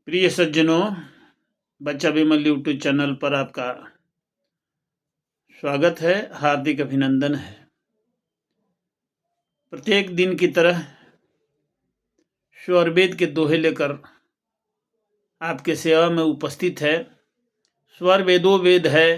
प्रिय सज्जनों, बच्चा विमल यूट्यूब चैनल पर आपका स्वागत है, हार्दिक अभिनंदन है। प्रत्येक दिन की तरह स्वर वेद के दोहे लेकर आपके सेवा में उपस्थित है। स्वर वेदो वेद है,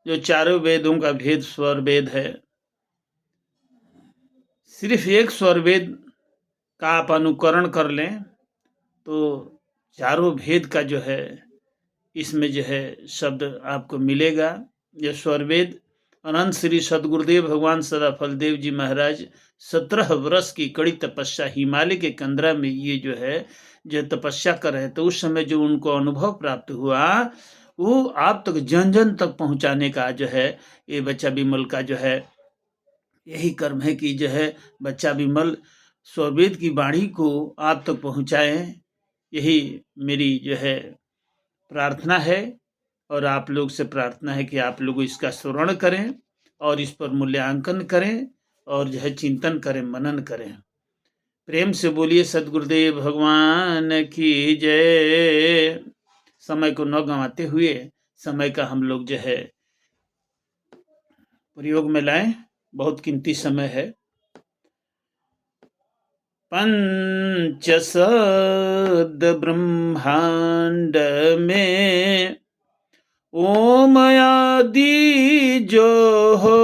जो चारों वेदों का भेद स्वर वेद है। सिर्फ एक स्वर वेद का आप अनुकरण कर लें तो चारों भेद का जो है इसमें जो है शब्द आपको मिलेगा। यह स्वर वेद अनंत श्री सदगुरुदेव भगवान सदाफल देव जी महाराज 17 वर्ष की कड़ी तपस्या हिमालय के कंदरा में ये जो तपस्या कर रहे थे, उस समय जो उनको अनुभव प्राप्त हुआ वो आप तक जन जन तक पहुंचाने का जो है ये बच्चा विमल का जो है यही कर्म है कि जो है बच्चा विमल स्ववेद की वाणी को आप तक पहुंचाए। यही मेरी जो है प्रार्थना है और आप लोग से प्रार्थना है कि आप लोग इसका श्रवण करें और इस पर मूल्यांकन करें और जो है चिंतन करें, मनन करें। प्रेम से बोलिए सदगुरुदेव भगवान की जय। समय को न गंवाते हुए समय का हम लोग जो है प्रयोग में लाएं, बहुत कीमती समय है। पंचसद ब्रह्मांड में ओम आदि जो हो,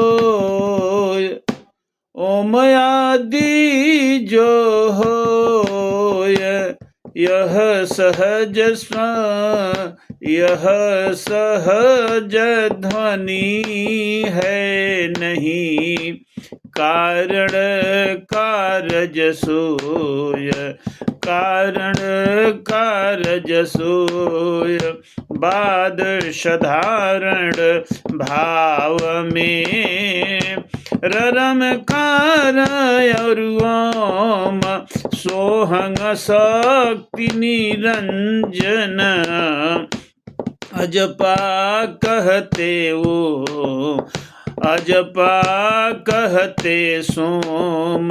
ओम आदि जो हो, यह सहज ध्वनि है नहीं, कारण कारज सोय, कारण कारज सोय, बाद साधारण भाव में ररम कार और ओम सोहंग शक्ति निरंजन, अजपा कहते वो, अजपा कहते सोम,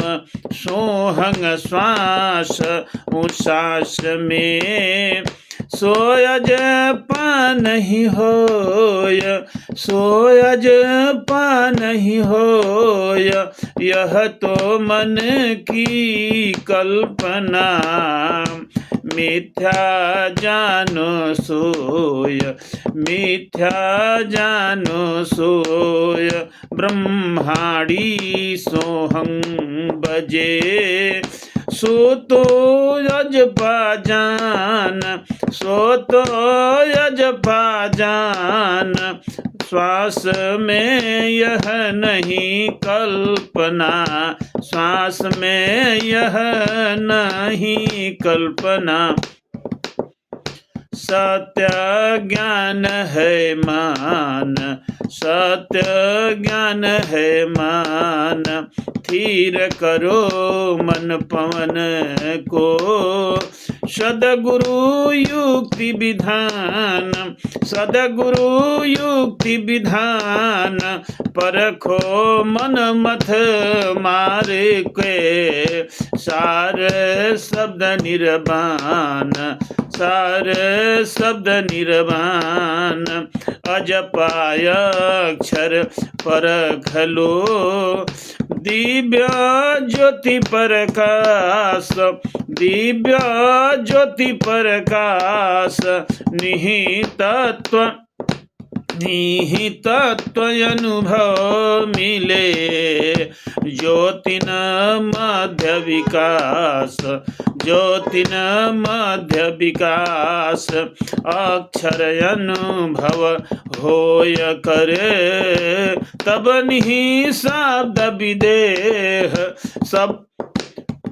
सोहंग श्वास उच्छ्वास में, सोयज पा नहीं होय, सोयज पा नहीं होय, यह तो मन की कल्पना, मिथ्या जानो सोय, मिथ्या जानो सोय, ब्रह्माणी सोहं बजे, सो तो यजपा जान, सो तो यजपा जान, श्वास में यह नहीं कल्पना, श्वास में यह नहीं कल्पना, सत्य ज्ञान है मान, सत्य ज्ञान है मान, स्थिर करो मन पवन को, सदगुरु युक्ति विधान, सदगुरु युक्ति विधान, परखो मन मथ मारे के, सार शब्द निर्वाण, सार शब्द निर्वाण, अजपाय अक्षर परख लो, दिव्य ज्योति प्रकाश, दिव्य ज्योति प्रकाश, निहितत्व, निहितत्व अनुभव मिले, ज्योतिन मध्य विकास, ज्योतिन मध्य विकास, अक्षर अनुभव होय करे, तब निहि शब्द विदेह, सब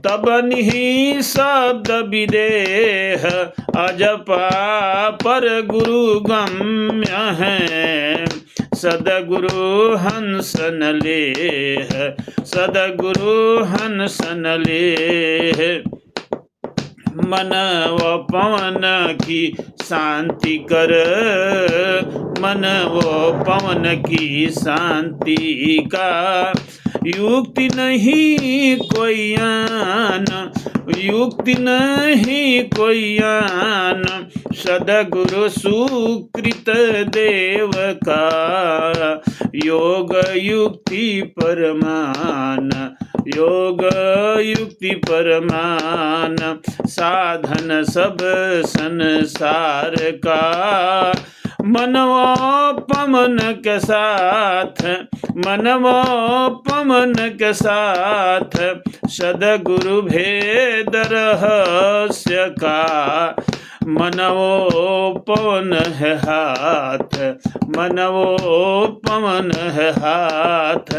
तब निहि शब्द विदेह, अजपा पर गुरु गम्य है, सदगुरु हंसन लेह, सदगुरु हंसन लेह, मन व पवन की शांति कर, मन व पवन की शांति का, युक्ति नहीं कोई आन, युक्ति नहीं कोई आन, सदगुरु सुकृत देव का। योग युक्ति परमान, योग युक्ति परमान, साधन सब संसार का। मनवा पवन के साथ, मनवा पवन के साथ, सदगुरु भेद रहस्य का। मनवो पवन है हाथ, मनवो पवन है हाथ,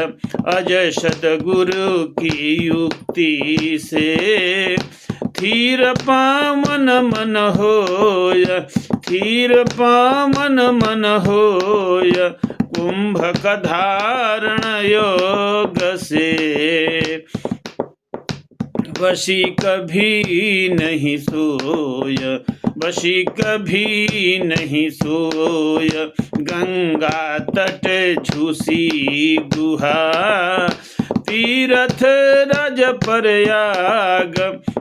अजय सदगुरु की युक्ति से। थीर पावन मन होय, थीर पावन मन होय, कुंभक धारण योग से। वशी कभी नहीं सोय, वशी कभी नहीं सोय, गंगा तट झूसी गुहा। तीरथ रज प्रयाग,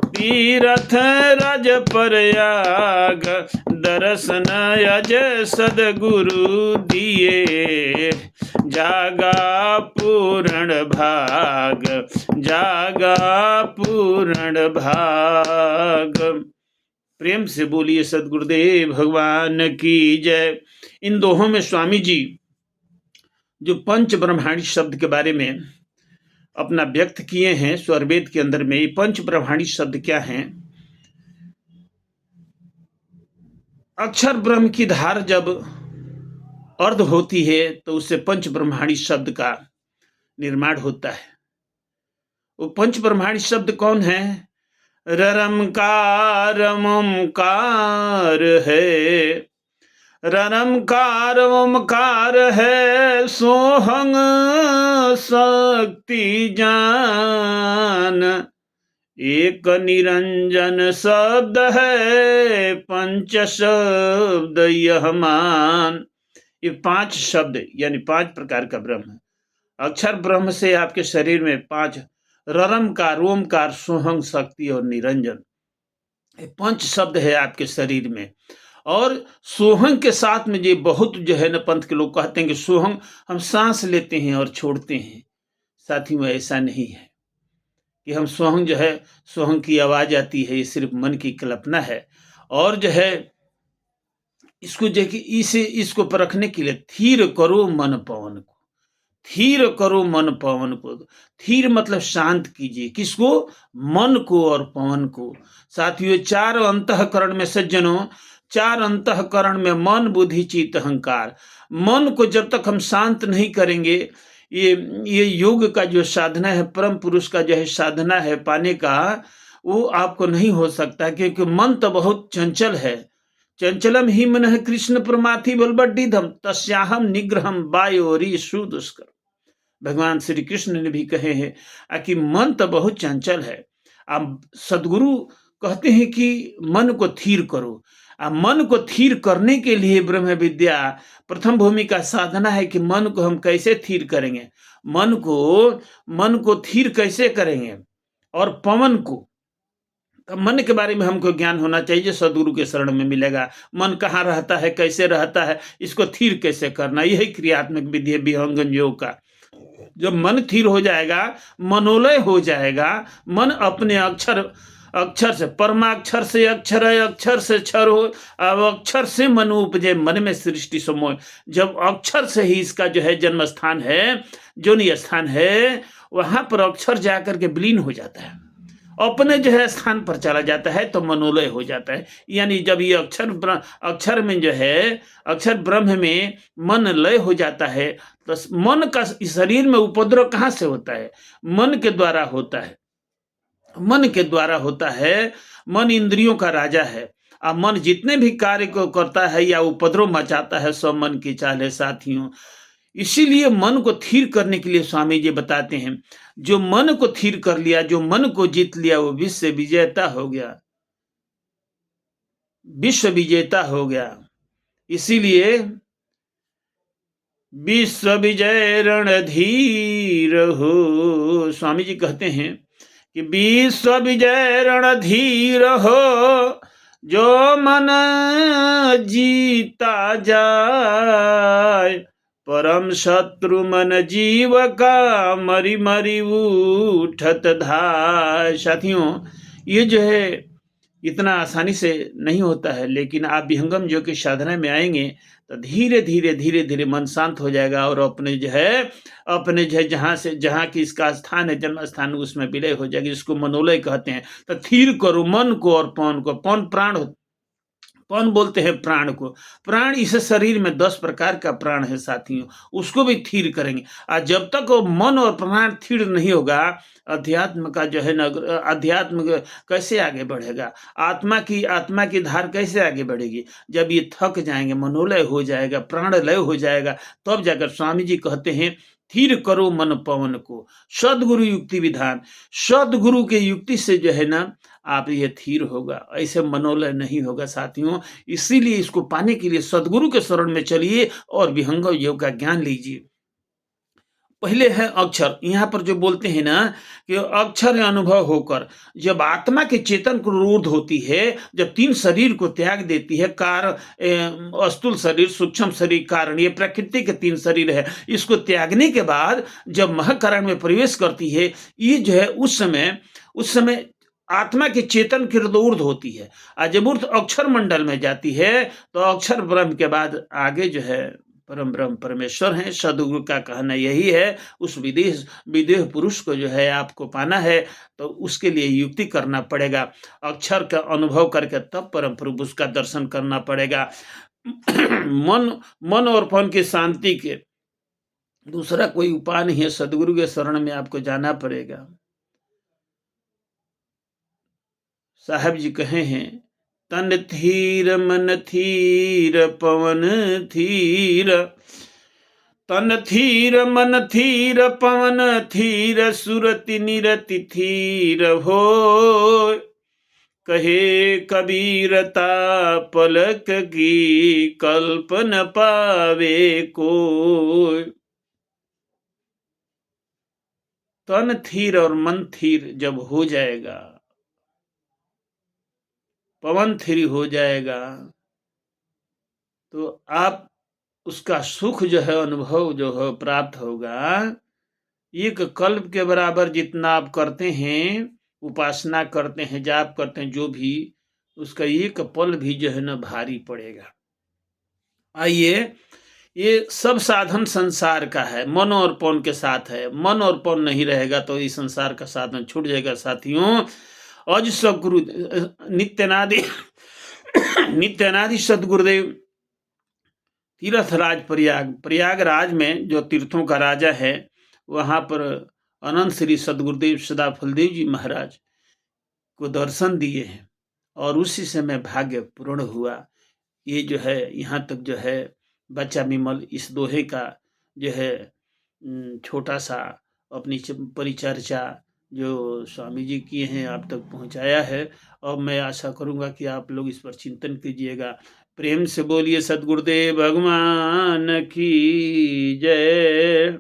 तीरथ रज प्रयाग, दर्शन अज सदगुरु दिए। जागा पूर्ण भाग, जागा पूर्ण भाग। प्रेम से बोलिए सदगुरुदेव भगवान की जय। इन दोहों में स्वामी जी जो पंच ब्रह्मांडी शब्द के बारे में अपना व्यक्त किए हैं स्वरवेद के अंदर में, ये पंच ब्रह्मांडी शब्द क्या हैं? अक्षर ब्रह्म की धार जब अर्ध होती है तो उससे पंच ब्रह्मांडी शब्द का निर्माण होता है। वो पंच ब्रह्मांडी शब्द कौन है? ररमकार ममकार है, ररमकार ममकार है, सोहंग शक्ति जान। एक निरंजन शब्द है, पंच शब्द यह मान। ये पांच शब्द यानी पांच प्रकार का ब्रह्म। अक्षर ब्रह्म से आपके शरीर में पांच, ररमकार, ओमकार, सोहंग, शक्ति और निरंजन, ये पंच शब्द है आपके शरीर में। और सोहंग के साथ में ये बहुत जो है न, पंथ के लोग कहते हैं कि सोहंग हम सांस लेते हैं और छोड़ते हैं। साथियों ऐसा नहीं है कि हम सोहंग जो है, सोहंग की आवाज आती है, ये सिर्फ मन की कल्पना है। और जो है इसको जो कि इसको परखने के लिए थीर करो मन पवन को, थीर करो मन पवन को। थीर मतलब शांत कीजिए, किसको? मन को और पवन को। साथियों चार अंतःकरण में सज्जनों, चार अंतःकरण में मन बुद्धि चित्त अहंकार। मन को जब तक हम शांत नहीं करेंगे, ये योग का जो साधना है, परम पुरुष का जो है साधना है पाने का, वो आपको नहीं हो सकता, क्योंकि मन तो बहुत चंचल है। चंचलम ही मन है कृष्ण प्रमाथि बलबड्डीधम, तस्याहम निग्रहम बायोरी सुदुष्कर। भगवान श्री कृष्ण ने भी कहे हैं कि मन तो बहुत चंचल है। अब सदगुरु कहते हैं कि मन को थीर करो। मन को थीर करने के लिए ब्रह्म विद्या प्रथम भूमिका साधना है कि मन को हम कैसे थीर करेंगे, मन को थीर कैसे करेंगे। और पवन को, मन के बारे में हमको ज्ञान होना चाहिए, सदगुरु के शरण में मिलेगा। मन कहाँ रहता है, कैसे रहता है, इसको थीर कैसे करना, यही क्रियात्मक विधि है विहंगम योग का। जब मन थीर हो जाएगा, मनोलय हो जाएगा, मन अपने अक्षर से, परमाक्षर से अक्षर है, अक्षर से क्षर हो, अब अक्षर से मन उपजे, मन में सृष्टि समोय। जब अक्षर से ही इसका जो है जन्म स्थान है, जोनि स्थान है, वहां पर अक्षर जाकर के विलीन हो जाता है, अपने जो है स्थान पर चला जाता है, तो मनोलय हो जाता है। यानी जब ये अक्षर में जो है, अक्षर ब्रह्म में मन लय हो जाता है, तो मन का शरीर में उपद्रव कहाँ से होता है? मन के द्वारा होता है, मन के द्वारा होता है। मन इंद्रियों का राजा है। अब मन जितने भी कार्य को करता है या उपद्रव मचाता है, सब मन की चाल है साथियों। इसीलिए मन को थीर करने के लिए स्वामी जी बताते हैं, जो मन को थीर कर लिया, जो मन को जीत लिया, वो विश्व विजेता हो गया, विश्व विजेता हो गया। इसीलिए विश्व विजय रणधीर हो। स्वामी जी कहते हैं कि विश्व विजय रणधीर हो, जो मन जीता जाए, परम शत्रु मन जीव का, मरी मरी उठत धाय। साथियों, ये जो है इतना आसानी से नहीं होता है, लेकिन आप विहंगम योग की साधना में आएंगे तो धीरे धीरे धीरे धीरे मन शांत हो जाएगा और अपने जो है जहाँ की इसका स्थान है, जन्म स्थान, उसमें विलय हो जाएगी। इसको मनोलय कहते हैं। तो थीर करो मन को और पवन को। पवन प्राण, कौन बोलते हैं प्राण को। प्राण इस शरीर में 10 प्रकार का प्राण है साथियों, उसको भी थीर करेंगे। और जब तक वो मन और प्राण थीर नहीं होगा, अध्यात्म का जो है ना, अध्यात्म कैसे आगे बढ़ेगा, आत्मा की धार कैसे आगे बढ़ेगी। जब ये थक जाएंगे, मनोलय हो जाएगा, प्राण लय हो जाएगा, तब जाकर स्वामी जी कहते हैं थीर करो मन पवन को, सदगुरु युक्ति विधान। सदगुरु के युक्ति से जो है ना आप ये थीर होगा, ऐसे मनोलय नहीं होगा साथियों। इसीलिए इसको पाने के लिए सदगुरु के शरण में चलिए और विहंगम योग का ज्ञान लीजिए। पहले है अक्षर। यहाँ पर जो बोलते हैं ना कि अक्षर अनुभव होकर जब आत्मा के चेतन को रूढ़ होती है, जब 3 शरीर को त्याग देती है, स्थूल शरीर, सूक्ष्म शरीर, कारण, ये प्रकृति के 3 शरीर है, इसको त्यागने के बाद जब महकरण में प्रवेश करती है, ये जो है उस समय आत्मा की चेतन की ऊर्ध होती है। और जब ऊर्ध अक्षर मंडल में जाती है तो अक्षर ब्रह्म के बाद आगे जो है परम ब्रह्म परमेश्वर हैं। सदगुरु का कहना यही है। उस विदेह पुरुष को जो है आपको पाना है तो उसके लिए युक्ति करना पड़ेगा, अक्षर का अनुभव करके तब परम पुरुष का दर्शन करना पड़ेगा। मन और पन की शांति के दूसरा कोई उपाय नहीं है, सदगुरु के शरण में आपको जाना पड़ेगा। साहब जी कहे हैं, तन थीर मन थीर पवन थीर, तन थीर मन their Pawan their, Surati निरति their हो, कहे कबीरता पलक की कल्पन पावे कोई। तन थीर और मन थीर जब हो जाएगा, पवन थ्री हो जाएगा, तो आप उसका सुख जो है, अनुभव जो है प्राप्त होगा। एक कल्प के बराबर जितना आप करते हैं, उपासना करते हैं, जाप करते हैं, जो भी, उसका एक पल भी जो है ना भारी पड़ेगा। आइए, ये सब साधन संसार का है, मन और पौन के साथ है। मन और पौन नहीं रहेगा तो इस संसार का साधन छूट जाएगा साथियों। अज सदगुरु नित्यानादि सदगुरुदेव तीर्थराज प्रयागराज में जो तीर्थों का राजा है, वहाँ पर अनंत श्री सदगुरुदेव सदाफलदेव जी महाराज को दर्शन दिए हैं और उसी समय भाग्य पूर्ण हुआ। ये जो है यहाँ तक जो है बच्चा विमल इस दोहे का जो है छोटा सा अपनी परिचर्चा जो स्वामी जी किए हैं आप तक पहुँचाया है। और मैं आशा करूँगा कि आप लोग इस पर चिंतन कीजिएगा। प्रेम से बोलिए सदगुरुदेव भगवान की जय।